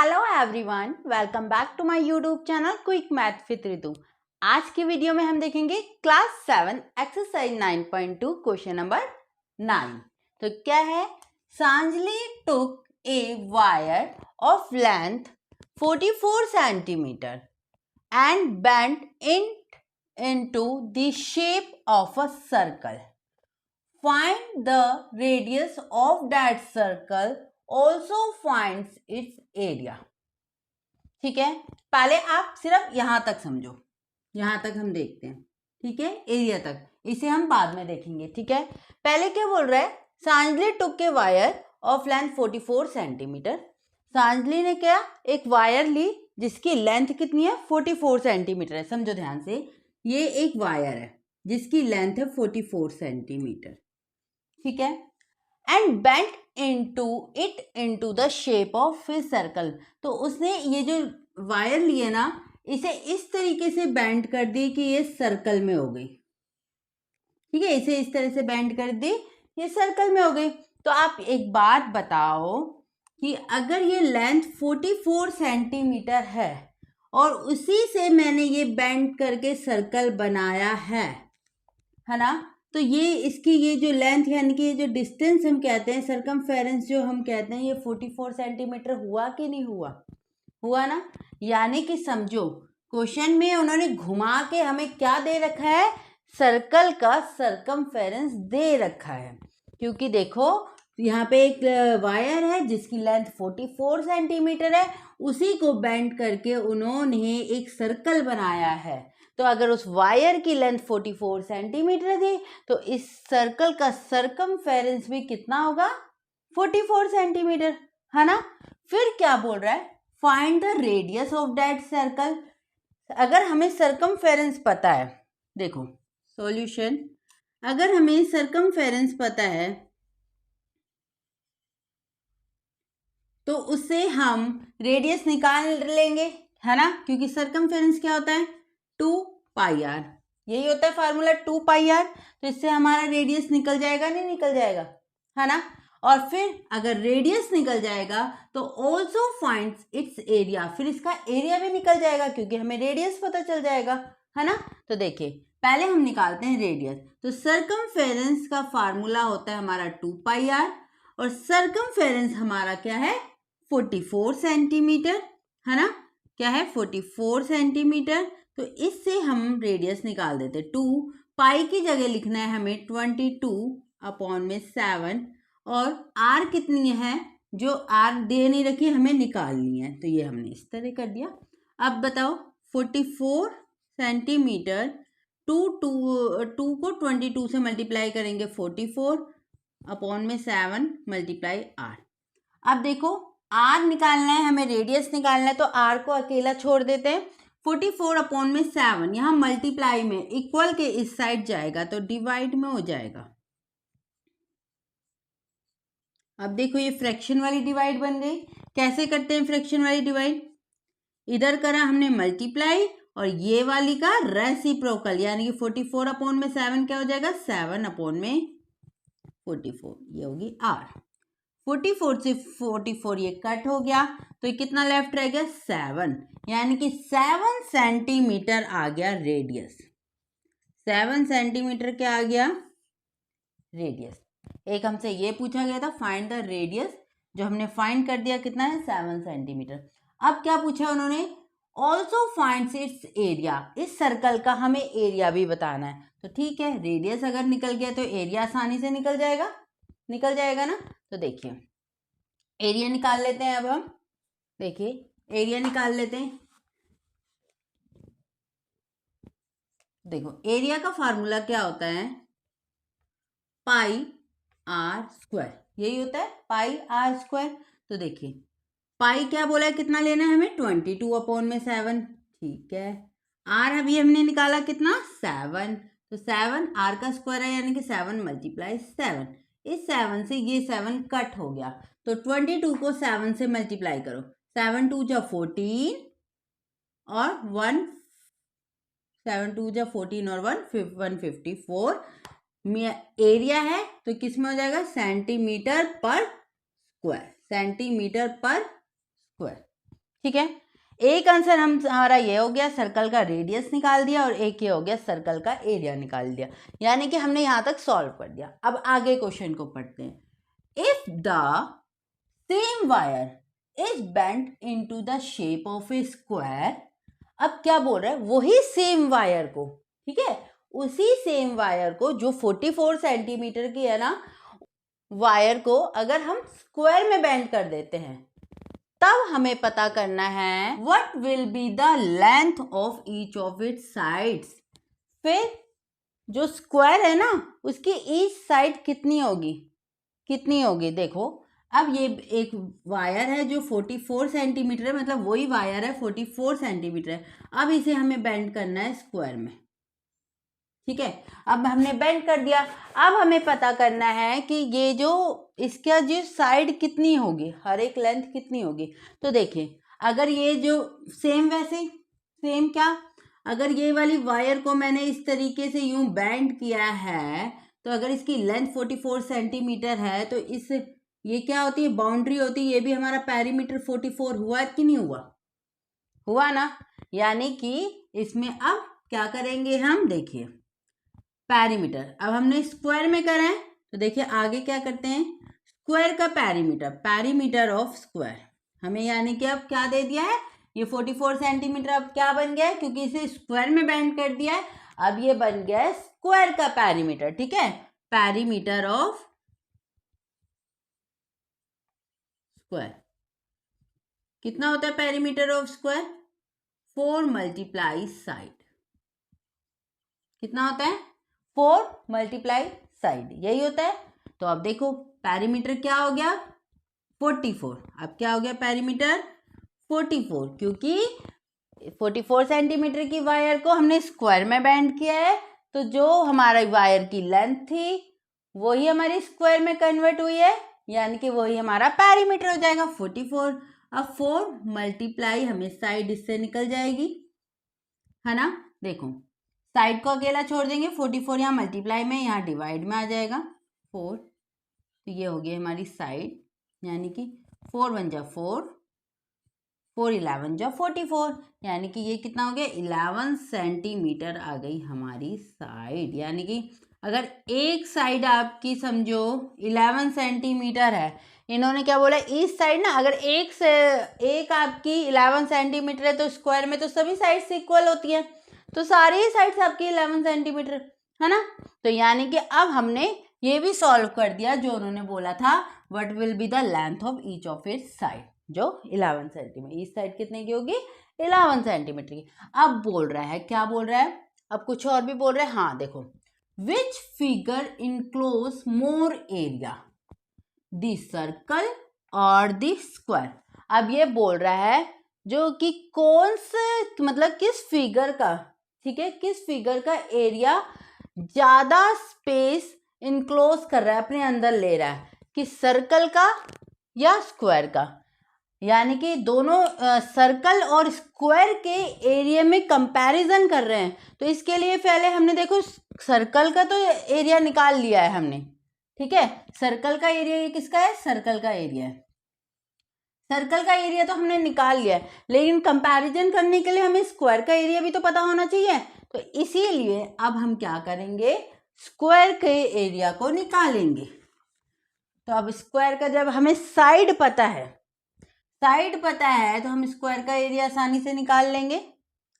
Hello everyone, welcome back to my YouTube channel quick math with Ritu. आज की video में हम देखेंगे क्लास 7 एक्सरसाइज 9.2 क्वेश्चन नंबर 9। तो क्या है, Sanjali took a wire of length 44 centimetre and bent it into the shape of a circle. Find the radius of that circle, also finds its area. ठीक है, पहले आप सिर्फ यहां तक समझो, यहां तक हम देखते हैं। ठीक है, एरिया तक, इसे हम बाद में देखेंगे। ठीक है, पहले क्या बोल रहा है, Sanjali took a wire of length 44 centimetre. सांजलि ने क्या, एक वायर ली जिसकी लेंथ कितनी है, 44 सेंटीमीटर है। समझो ध्यान से, ये एक वायर है जिसकी लेंथ है 44 सेंटीमीटर। ठीक है, and bent into the shape of a circle. तो उसने ये जो वायर लिए ना, इसे इस तरीके से बेंड कर दी कि ये सर्कल में हो गई। ठीक है, इसे इस तरह से बेंड कर दी, ये सर्कल में हो गई। तो आप एक बात बताओ कि अगर ये लेंथ 44 सेंटीमीटर है और उसी से मैंने ये बेंड करके सर्कल बनाया है ना, तो ये इसकी ये जो लेंथ यानी कि ये जो डिस्टेंस हम कहते हैं, सर्कमफेरेंस जो हम कहते हैं, ये 44 सेंटीमीटर हुआ कि नहीं हुआ? हुआ ना। यानी कि समझो, क्वेश्चन में उन्होंने घुमा के हमें क्या दे रखा है, सर्कल का सर्कमफेरेंस दे रखा है। क्योंकि देखो यहाँ पे एक वायर है जिसकी लेंथ 44 सेंटीमीटर है, उसी को बेंड करके उन्होंने एक सर्कल बनाया है। तो अगर उस वायर की लेंथ 44 सेंटीमीटर थी तो इस सर्कल का सर्कमफेरेंस भी कितना होगा, 44 सेंटीमीटर, है ना। फिर क्या बोल रहा है, find the radius of that circle. अगर हमें सर्कमफेरेंस पता है, देखो सॉल्यूशन, अगर हमें सर्कमफेरेंस पता है तो उससे हम रेडियस निकाल लेंगे, है ना। क्योंकि सर्कमफेरेंस क्या होता है, 2 पाई आर, यही होता है फार्मूला 2 पाई आर। तो इससे हमारा रेडियस निकल जाएगा, नहीं निकल जाएगा, है ना। और फिर अगर रेडियस निकल जाएगा तो ऑल्सो फाइंड्स इट्स एरिया, फिर इसका एरिया भी निकल जाएगा क्योंकि हमें रेडियस पता चल जाएगा, है ना। तो देखिए पहले हम निकालते हैं रेडियस। तो सर्कमफेरेंस का फार्मूला होता है हमारा 2 पाई आर और सर्कमफेरेंस हमारा क्या है, 44 सेंटीमीटर, है ना। क्या है, 44 सेंटीमीटर। तो इससे हम रेडियस निकाल देते, 2 पाई की जगह लिखना है हमें 22/7 और आर कितनी है, जो आर दे नहीं रखी हमें निकालनी है, तो ये हमने इस तरह कर दिया। अब बताओ 44 सेंटीमीटर, टू को 22 से मल्टीप्लाई करेंगे 44/7 मल्टीप्लाई आर। अब देखो आर निकालना है हमें, रेडियस निकालना है, तो आर को अकेला छोड़ देते हैं। 44/7 यहाँ मल्टीप्लाई में इक्वल के इस साइड जाएगा तो डिवाइड में हो जाएगा। अब देखो ये फ्रैक्शन वाली डिवाइड बन गई। कैसे करते हैं फ्रैक्शन वाली डिवाइड, इधर करा हमने मल्टीप्लाई और ये वाली का रेसिप्रोकल, यानी कि 44/7 क्या हो जाएगा, 7/44, ये होगी आर। 44 से 44 ये कट हो गया तो ये कितना लेफ्ट रह गया, 7, यानी कि 7 सेंटीमीटर आ गया रेडियस। 7 सेंटीमीटर क्या आ गया, रेडियस। एक हमसे ये पूछा गया था फाइंड द रेडियस, जो हमने फाइंड कर दिया, कितना है, 7 सेंटीमीटर। अब क्या पूछा उन्होंने, ऑल्सो फाइंड्स इट्स एरिया, इस सर्कल का हमें एरिया भी बताना है। तो ठीक है, रेडियस अगर निकल गया तो एरिया आसानी से निकल जाएगा ना। तो देखिए एरिया निकाल लेते हैं। अब हम देखिए एरिया निकाल लेते हैं। देखो एरिया का फार्मूला क्या होता है, पाई आर स्क्वायर, यही होता है पाई आर स्क्वायर। तो देखिए पाई क्या बोला है, कितना लेना है हमें, 22/7। ठीक है, आर अभी हमने निकाला कितना, 7। तो 7 आर का स्क्वायर है, यानी कि 7 मल्टीप्लाई 7। इस 7 से ये 7 कट हो गया तो 22 को 7 से मल्टीप्लाई करो, 7 2 जा 14 और 1, 7 2 जा 14 और 154। एरिया है तो किस में हो जाएगा, सेंटीमीटर पर स्क्वायर, सेंटीमीटर पर स्क्वायर। ठीक है, एक आंसर हमारा ये हो गया, सर्कल का रेडियस निकाल दिया, और एक ये हो गया सर्कल का एरिया निकाल दिया, यानी कि हमने यहाँ तक सॉल्व कर दिया। अब आगे क्वेश्चन को पढ़ते हैं। If the same wire is bent into the shape of A square, अब क्या बोल रहा है, वही सेम वायर को, ठीक है, उसी सेम वायर को जो 44 सेंटीमीटर की है ना, वायर को अगर हम स्क्वायर में बेंड कर देते हैं, तब हमें पता करना है what will be the length of each of its sides. फिर जो स्क्वायर है ना, उसकी ईच साइड कितनी होगी, देखो अब ये एक वायर है जो 44 सेंटीमीटर है, मतलब वही वायर है 44 सेंटीमीटर है। अब इसे हमें बेंड करना है स्क्वायर में, ठीक है, अब हमने बेंड कर दिया। अब हमें पता करना है कि ये जो इसका जो साइड कितनी होगी, हर एक लेंथ कितनी होगी। तो देखिए, अगर ये जो सेम क्या, अगर ये वाली वायर को मैंने इस तरीके से यूं बेंड किया है, तो अगर इसकी लेंथ 44 सेंटीमीटर है, तो इस ये क्या होती है, बाउंड्री होती है, ये भी हमारा पेरीमीटर 44 हुआ कि नहीं हुआ ना, यानी कि इसमें अब क्या करेंगे हम, देखिए पेरीमीटर, अब हमने स्क्वायर में करा है, तो देखिए आगे क्या करते हैं, स्क्वायर का पेरीमीटर ऑफ स्क्वायर हमें, यानी कि अब क्या दे दिया है, ये 44 सेंटीमीटर अब क्या बन गया है, क्योंकि इसे स्क्वायर में बेंड कर दिया है, अब ये बन गया है स्क्वायर का पेरीमीटर, ठीक है, पेरीमीटर ऑफ स्क्वायर कितना होता है, perimeter of square 4 multiply side, कितना होता है 4 मल्टीप्लाई साइड, यही होता है। तो अब देखो पेरीमीटर क्या हो गया 44, अब क्या हो गया पेरीमीटर 44, क्योंकि 44 सेंटीमीटर की वायर को हमने स्क्वायर में बेंड किया है, तो जो हमारा वायर की लेंथ थी वही हमारी स्क्वायर में कन्वर्ट हुई है, यानी कि वही हमारा पेरीमीटर हो जाएगा 44। अब 4 मल्टीप्लाई हमें साइड इससे निकल जाएगी, है ना, देखो साइड को अकेला छोड़ देंगे, 44 यहाँ मल्टीप्लाई में, यहाँ डिवाइड में आ जाएगा 4, तो ये हो गई हमारी साइड, यानी कि 4 1 जा 4, 4 11 जा 44, यानी कि ये कितना हो गया 11 सेंटीमीटर आ गई हमारी साइड। यानी कि अगर एक साइड आपकी समझो 11 सेंटीमीटर है, इन्होंने क्या बोला इस साइड ना, अगर एक आपकी 11 सेंटीमीटर है, तो स्क्वायर में तो सभी साइड्स इक्वल होती है, तो सारी साइड्स आपकी 11 सेंटीमीटर है ना। तो यानी कि अब हमने ये भी सॉल्व कर दिया जो उन्होंने बोला था, what will be the length of each of its side, जो 11 सेंटीमीटर, इस साइड कितने की होगी 11 सेंटीमीटर की। अब बोल रहा है, क्या बोल रहा है, अब कुछ और भी बोल रहा है, हाँ देखो, which figure enclose more area, the circle और द स्क्वायर। अब ये बोल रहा है जो कि कौन से मतलब किस फिगर का, ठीक है, किस फिगर का एरिया ज्यादा स्पेस इनक्लोज कर रहा है, अपने अंदर ले रहा है, कि सर्कल का या स्क्वायर का, यानी कि दोनों सर्कल और स्क्वायर के एरिया में कंपैरिजन कर रहे हैं। तो इसके लिए पहले हमने देखो सर्कल का तो एरिया निकाल लिया है हमने, ठीक है, सर्कल का एरिया ये किसका है, सर्कल का एरिया है, सर्कल का एरिया तो हमने निकाल लिया है, लेकिन कंपैरिजन करने के लिए हमें स्क्वायर का एरिया भी तो पता होना चाहिए। तो इसीलिए अब हम क्या करेंगे, स्क्वायर के एरिया को निकालेंगे। तो अब स्क्वायर का जब हमें साइड पता है तो हम स्क्वायर का एरिया आसानी से निकाल लेंगे,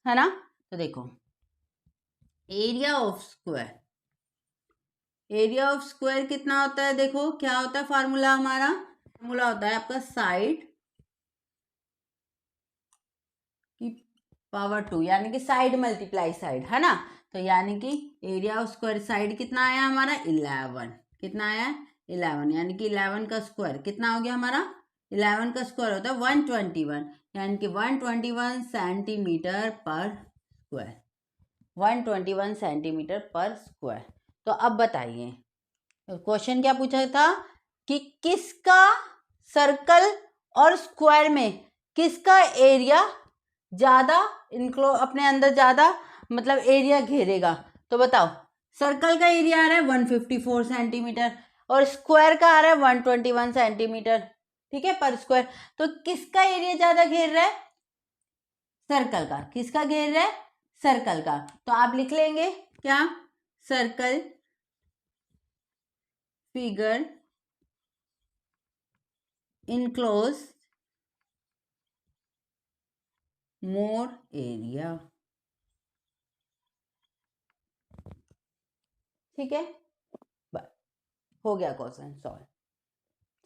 है ना। तो देखो एरिया ऑफ स्क्वायर कितना होता है, देखो क्या होता है फार्मूला, हमारा फार्मूला होता है आपका साइड की पावर 2, यानी कि साइड मल्टीप्लाई साइड, है ना। तो यानी कि एरिया ऑफ स्क्वायर साइड कितना आया हमारा 11, कितना आया 11, यानी कि 11 का स्क्वायर कितना हो गया हमारा, 11 का स्क्वायर होता है 121, यानी कि 121 सेंटीमीटर पर स्क्वायर, 121 सेंटीमीटर पर स्क्वायर। तो अब बताइए क्वेश्चन क्या पूछा था कि किसका सर्कल और स्क्वायर में किसका एरिया ज्यादा अपने अंदर ज्यादा मतलब एरिया घेरेगा। तो बताओ सर्कल का एरिया आ रहा है 154 सेंटीमीटर और स्क्वायर का आ रहा है 121 सेंटीमीटर, ठीक है, पर स्क्वायर। तो किसका एरिया ज्यादा घेर रहा है, सर्कल का। किसका घेर रहा है? सर्कल का। तो आप लिख लेंगे क्या? Circle figure enclose more area. ठीक है, हो गया क्वेश्चन सॉल्व।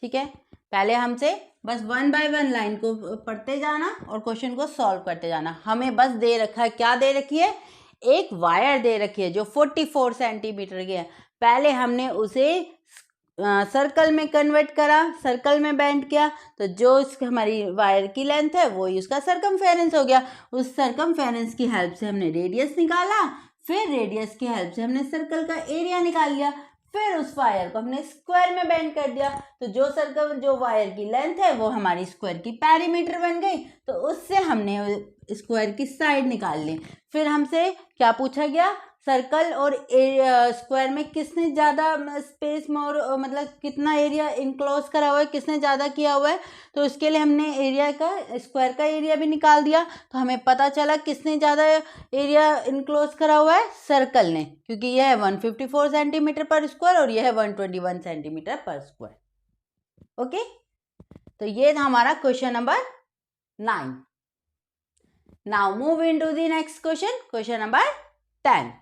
ठीक है, पहले हमसे बस 1 बाय 1 लाइन को पढ़ते जाना और क्वेश्चन को सॉल्व करते जाना। हमें बस दे रखा है, क्या दे रखी है? एक वायर दे रखी है जो 44 सेंटीमीटर की है। पहले हमने उसे सर्कल में कन्वर्ट करा, सर्कल में बेंड किया, तो जो हमारी वायर की लेंथ है वो ही उसका सरकमफेरेंस हो गया। उस सरकमफेरेंस की हेल्प से हमने रेडियस निकाला, फिर रेडियस की हेल्प से हमने सर्कल का एरिया निकाल लिया, फिर उस वायर को हमने स्क्वायर में बेंड कर दिया। तो जो सर्कल, जो वायर की लेंथ है वो हमारी स्क्वायर की पेरीमीटर बन गई। तो उससे हमने स्क्वायर की साइड निकाल ली। फिर हमसे क्या पूछा गया? सर्कल और स्क्वायर में किसने ज़्यादा स्पेस में और मतलब कितना एरिया इनक्लोज करा हुआ है, किसने ज़्यादा किया हुआ है। तो उसके लिए हमने एरिया का, स्क्वायर का एरिया भी निकाल दिया। तो हमें पता चला किसने ज़्यादा एरिया इनक्लोज करा हुआ है? सर्कल ने, क्योंकि यह है 154 सेंटीमीटर पर स्क्वायर और यह है 121 सेंटीमीटर पर स्क्वायर। ओके, तो ये था हमारा question number 9। Now move into the next question, question number 10।